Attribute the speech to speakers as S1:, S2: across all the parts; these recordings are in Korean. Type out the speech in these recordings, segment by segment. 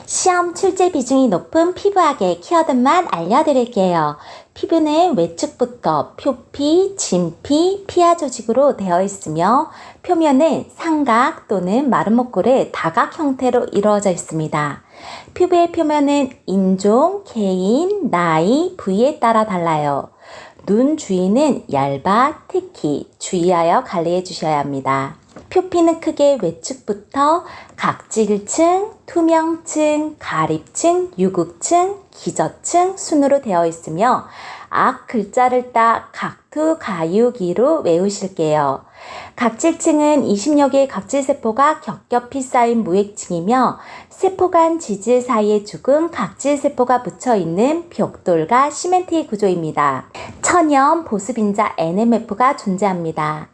S1: 시험 출제 비중이 높은 피부학의 키워드만 알려드릴게요. 피부는 외측부터 표피, 진피, 피하 조직으로 되어 있으며 표면은 삼각 또는 마른 목골의 다각 형태로 이루어져 있습니다. 피부의 표면은 인종, 개인, 나이, 부위에 따라 달라요. 눈 주위는 얇아 특히 주의하여 관리해 주셔야 합니다. 표피는 크게 외측부터 각질층, 투명층, 가립층, 유극층, 기저층 순으로 되어 있으며 악 글자를 딱 각투가유기로 외우실게요. 각질층은 20여 개의 각질세포가 겹겹이 쌓인 무액층이며 세포 간 지질 사이에 죽은 각질세포가 묻혀있는 벽돌과 시멘트의 구조입니다. 천연 보습인자 NMF가 존재합니다.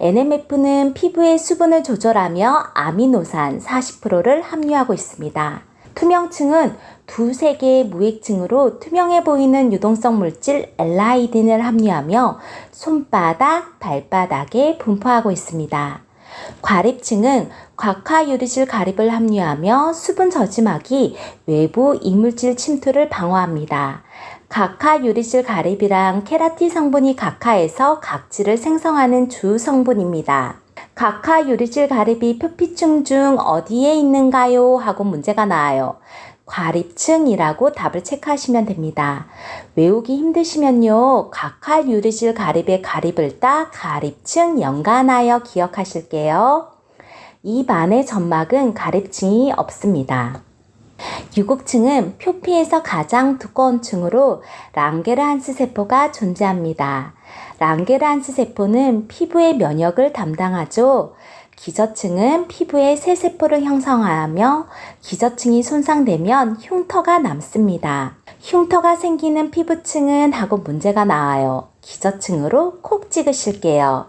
S1: NMF는 피부의 수분을 조절하며 아미노산 40%를 함유하고 있습니다. 투명층은 두세 개의 무액층으로 투명해 보이는 유동성 물질 엘라이딘을 함유하며 손바닥, 발바닥에 분포하고 있습니다. 과립층은 곽화유리질 가립을 함유하며 수분 저지막이 외부 이물질 침투를 방어합니다. 각화유리질 가립이랑 케라틴 성분이 각화해서 각질을 생성하는 주 성분입니다. 각화유리질 가립이 표피층 중 어디에 있는가요? 하고 문제가 나와요. 과립층이라고 답을 체크하시면 됩니다. 외우기 힘드시면요. 각화유리질 가립의 가립을 따 가립층 연관하여 기억하실게요. 입 안의 점막은 가립층이 없습니다. 유극층은 표피에서 가장 두꺼운 층으로 랑게르한스 세포가 존재합니다. 랑게르한스 세포는 피부의 면역을 담당하죠. 기저층은 피부에 새 세포를 형성하며 기저층이 손상되면 흉터가 남습니다. 흉터가 생기는 피부층은 하고 문제가 나와요. 기저층으로 콕 찍으실게요.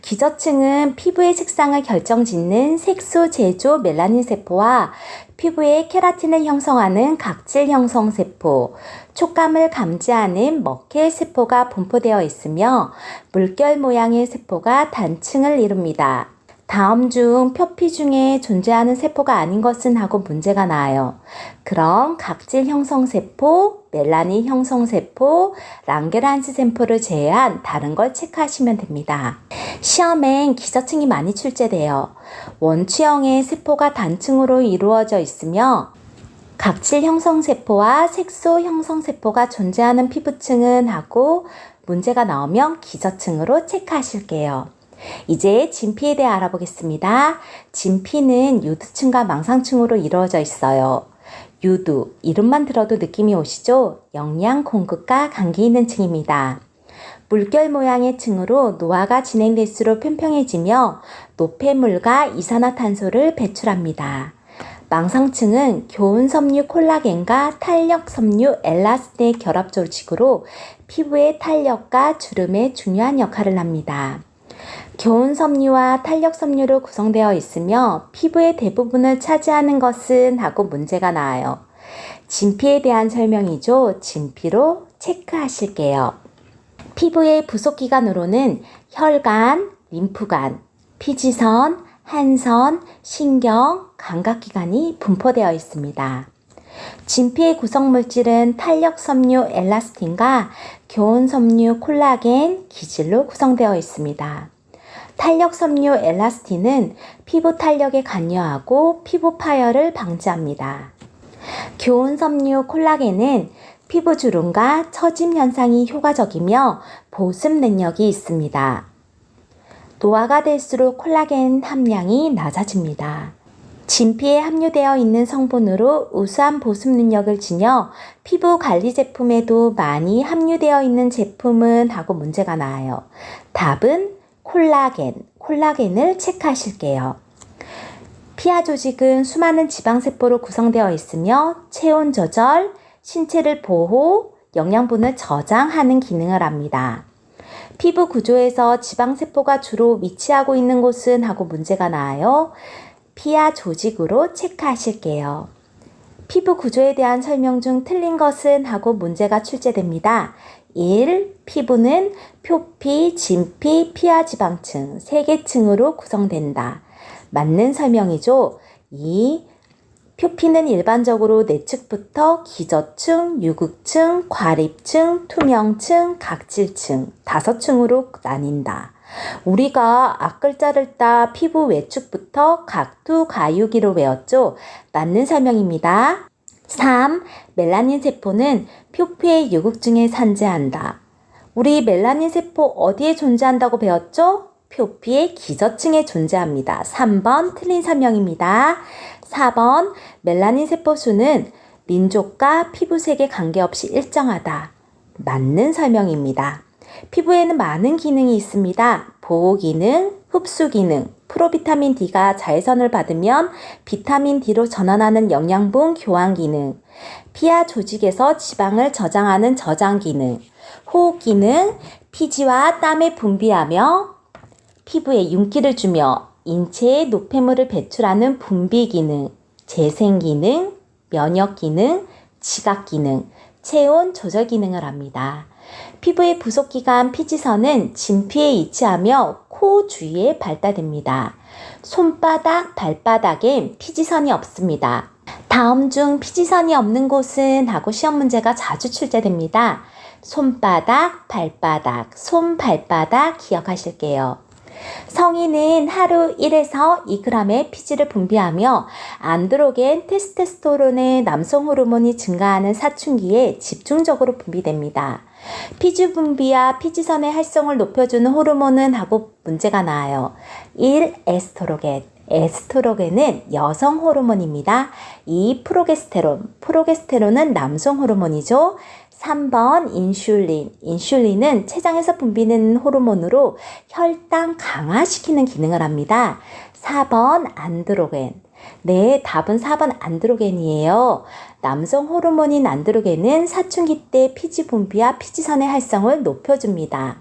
S1: 기저층은 피부의 색상을 결정짓는 색소 제조 멜라닌 세포와 피부에 케라틴을 형성하는 각질 형성 세포, 촉감을 감지하는 머켈 세포가 분포되어 있으며 물결 모양의 세포가 단층을 이룹니다. 다음 중 표피 중에 존재하는 세포가 아닌 것은 하고 문제가 나와요. 그럼 각질 형성 세포, 멜라닌 형성 세포, 랑게르한스 세포를 제외한 다른 걸 체크하시면 됩니다. 시험엔 기저층이 많이 출제돼요. 원추형의 세포가 단층으로 이루어져 있으며 각질 형성 세포와 색소 형성 세포가 존재하는 피부층은 하고 문제가 나오면 기저층으로 체크하실게요. 이제 진피에 대해 알아보겠습니다. 진피는 유두층과 망상층으로 이루어져 있어요. 유두, 이름만 들어도 느낌이 오시죠? 영양 공급과 관계 있는 층입니다. 물결 모양의 층으로 노화가 진행될수록 평평해지며 노폐물과 이산화탄소를 배출합니다. 망상층은 교훈섬유 콜라겐과 탄력섬유 엘라스틴의 결합 조직으로 피부의 탄력과 주름에 중요한 역할을 합니다. 교훈섬유와 탄력섬유로 구성되어 있으며 피부의 대부분을 차지하는 것은 하고 문제가 나와요. 진피에 대한 설명이죠. 진피로 체크하실게요. 피부의 부속기관으로는 혈관, 림프관, 피지선, 한선, 신경, 감각기관이 분포되어 있습니다. 진피의 구성물질은 탄력섬유 엘라스틴과 교훈섬유 콜라겐, 기질로 구성되어 있습니다. 탄력섬유 엘라스틴은 피부 탄력에 관여하고 피부 파열을 방지합니다. 교훈섬유 콜라겐은 피부 주름과 처짐 현상이 효과적이며 보습 능력이 있습니다. 노화가 될수록 콜라겐 함량이 낮아집니다. 진피에 함유되어 있는 성분으로 우수한 보습 능력을 지녀 피부 관리 제품에도 많이 함유되어 있는 제품은 하고 문제가 나와요. 답은 콜라겐을 체크하실게요. 피하 조직은 수많은 지방세포로 구성되어 있으며 체온 조절, 신체를 보호, 영양분을 저장하는 기능을 합니다. 피부 구조에서 지방세포가 주로 위치하고 있는 곳은 하고 문제가 나와요. 피하 조직으로 체크하실게요. 피부 구조에 대한 설명 중 틀린 것은 하고 문제가 출제됩니다. 1. 피부는 표피, 진피, 피하 지방층 3개 층으로 구성된다. 맞는 설명이죠. 2. 표피는 일반적으로 내측부터 기저층, 유극층, 과립층, 투명층, 각질층 5층으로 나뉜다. 우리가 앞글자를 따 피부 외축부터 각두, 가유기로 외웠죠? 맞는 설명입니다. 3. 멜라닌 세포는 표피의 유극층에 산재한다. 우리 멜라닌 세포 어디에 존재한다고 배웠죠? 표피의 기저층에 존재합니다. 3번 틀린 설명입니다. 4번 멜라닌 세포 수는 민족과 피부색에 관계없이 일정하다. 맞는 설명입니다. 피부에는 많은 기능이 있습니다. 보호 기능, 흡수 기능, 프로비타민 D가 자외선을 받으면 비타민 D로 전환하는 영양분 교환 기능, 피하 조직에서 지방을 저장하는 저장 기능, 호흡 기능, 피지와 땀을 분비하며 피부에 윤기를 주며 인체에 노폐물을 배출하는 분비 기능, 재생 기능, 면역 기능, 지각 기능, 체온 조절 기능을 합니다. 피부의 부속기관 피지선은 진피에 위치하며 코 주위에 발달됩니다. 손바닥, 발바닥엔 피지선이 없습니다. 다음 중 피지선이 없는 곳은 하고 시험 문제가 자주 출제됩니다. 손바닥, 발바닥, 손, 발바닥 기억하실게요. 성인은 하루 1에서 2g의 피지를 분비하며 안드로겐, 테스토스테론의 남성 호르몬이 증가하는 사춘기에 집중적으로 분비됩니다. 피지 분비와 피지선의 활성을 높여주는 호르몬은 하고 문제가 나와요. 1. 에스트로겐. 에스트로겐은 여성 호르몬입니다. 2. 프로게스테론. 프로게스테론은 남성 호르몬이죠. 3번 인슐린. 인슐린은 췌장에서 분비되는 호르몬으로 혈당 강화시키는 기능을 합니다. 4번 안드로겐. 네, 답은 4번 안드로겐이에요. 남성 호르몬인 안드로겐은 사춘기 때 피지 분비와 피지선의 활성을 높여줍니다.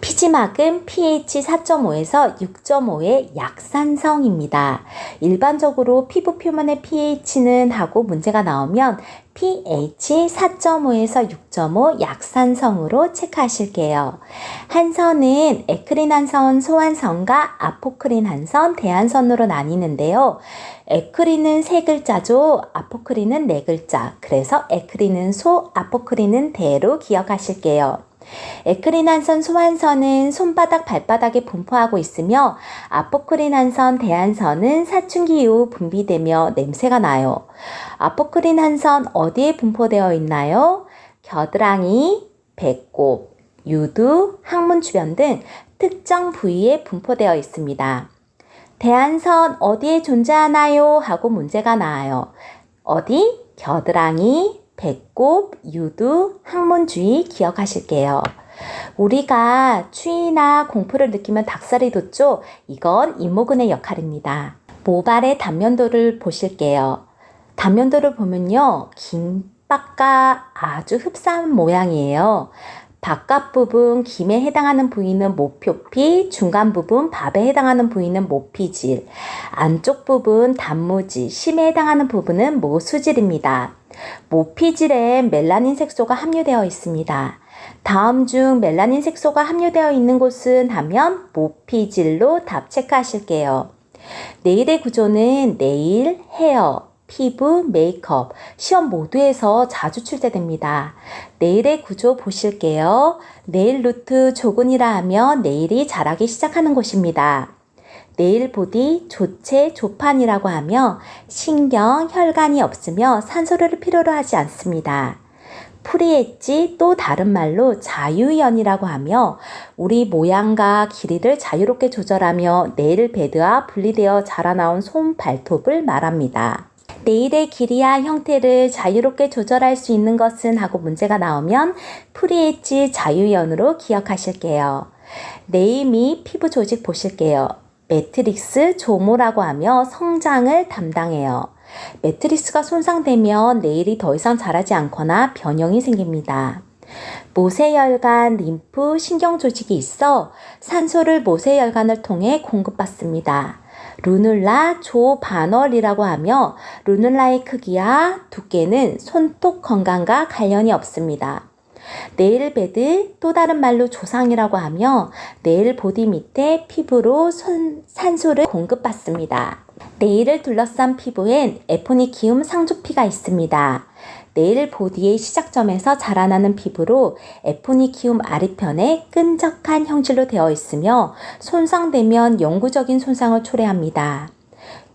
S1: 피지막은 pH 4.5에서 6.5의 약산성입니다. 일반적으로 피부 표면의 pH는 하고 문제가 나오면 pH 4.5에서 6.5 약산성으로 체크하실게요. 한선은 에크린 한선, 소한선과 아포크린 한선, 대한선으로 나뉘는데요. 에크린은 3글자죠. 아포크린은 4글자. 그래서 에크린은 소, 아포크린은 대로 기억하실게요. 에크린 한선, 소한선은 손바닥, 발바닥에 분포하고 있으며 아포크린 한선, 대한선은 사춘기 이후 분비되며 냄새가 나요. 아포크린 한선 어디에 분포되어 있나요? 겨드랑이, 배꼽, 유두, 항문 주변 등 특정 부위에 분포되어 있습니다. 대한선 어디에 존재하나요? 하고 문제가 나와요. 어디? 겨드랑이, 배꼽, 유두, 항문 주위 기억하실게요. 우리가 추위나 공포를 느끼면 닭살이 돋죠? 이건 이모근의 역할입니다. 모발의 단면도를 보실게요. 단면도를 보면요, 긴 바가 아주 흡사한 모양이에요. 바깥 부분 김에 해당하는 부위는 모표피, 중간 부분 밥에 해당하는 부위는 모피질, 안쪽 부분 단무지, 심에 해당하는 부분은 모수질입니다. 모피질엔 멜라닌 색소가 함유되어 있습니다. 다음 중 멜라닌 색소가 함유되어 있는 곳은 하면 모피질로 답 체크하실게요. 네일의 구조는 네일, 헤어, 피부, 메이크업, 시험 모두에서 자주 출제됩니다. 네일의 구조 보실게요. 네일 루트 조근이라 하면 네일이 자라기 시작하는 곳입니다. 네일 보디, 조체, 조판이라고 하며 신경, 혈관이 없으며 산소를 필요로 하지 않습니다. 프리엣지, 또 다른 말로 자유연이라고 하며 우리 모양과 길이를 자유롭게 조절하며 네일 베드와 분리되어 자라나온 손, 발톱을 말합니다. 네일의 길이와 형태를 자유롭게 조절할 수 있는 것은 하고 문제가 나오면 프리엣지 자유연으로 기억하실게요. 네일 및 피부 조직 보실게요. 매트릭스 조모라고 하며 성장을 담당해요. 매트릭스가 손상되면 네일이 더 이상 자라지 않거나 변형이 생깁니다. 모세혈관, 림프, 신경조직이 있어 산소를 모세혈관을 통해 공급받습니다. 루눌라, 조반월이라고 하며 루눌라의 크기와 두께는 손톱 건강과 관련이 없습니다. 네일베드, 또 다른 말로 조상이라고 하며 네일 보디 밑에 피부로 산소를 공급받습니다. 네일을 둘러싼 피부엔 에포니키움 상조피가 있습니다. 네일 보디의 시작점에서 자라나는 피부로 에포니키움 아래편에 끈적한 형질로 되어 있으며 손상되면 영구적인 손상을 초래합니다.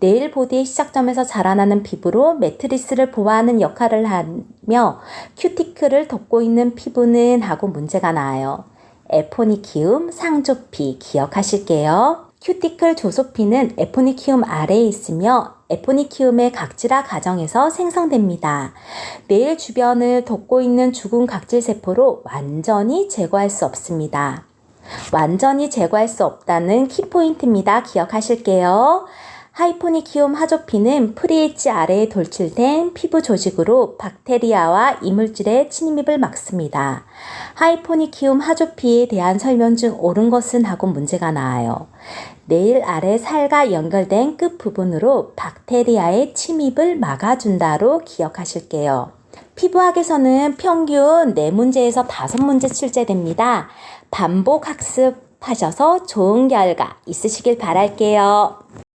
S1: 네일 보디의 시작점에서 자라나는 피부로 매트리스를 보호하는 역할을 하며 큐티클을 덮고 있는 피부는 하고 문제가 나와요. 에포니키움 상조피 기억하실게요. 큐티클 조소피는 에포니키움 아래에 있으며 에포니키움의 각질화 과정에서 생성됩니다. 네일 주변을 덮고 있는 죽은 각질 세포로 완전히 제거할 수 없습니다. 완전히 제거할 수 없다는 키포인트입니다. 기억하실게요. 하이포니키움 하조피는 프리엣지 아래에 돌출된 피부 조직으로 박테리아와 이물질의 침입을 막습니다. 하이포니키움 하조피에 대한 설명 중 옳은 것은 하고 문제가 나와요. 네일 아래 살과 연결된 끝부분으로 박테리아의 침입을 막아준다로 기억하실게요. 피부학에서는 평균 4문제에서 5문제 출제됩니다. 반복 학습하셔서 좋은 결과 있으시길 바랄게요.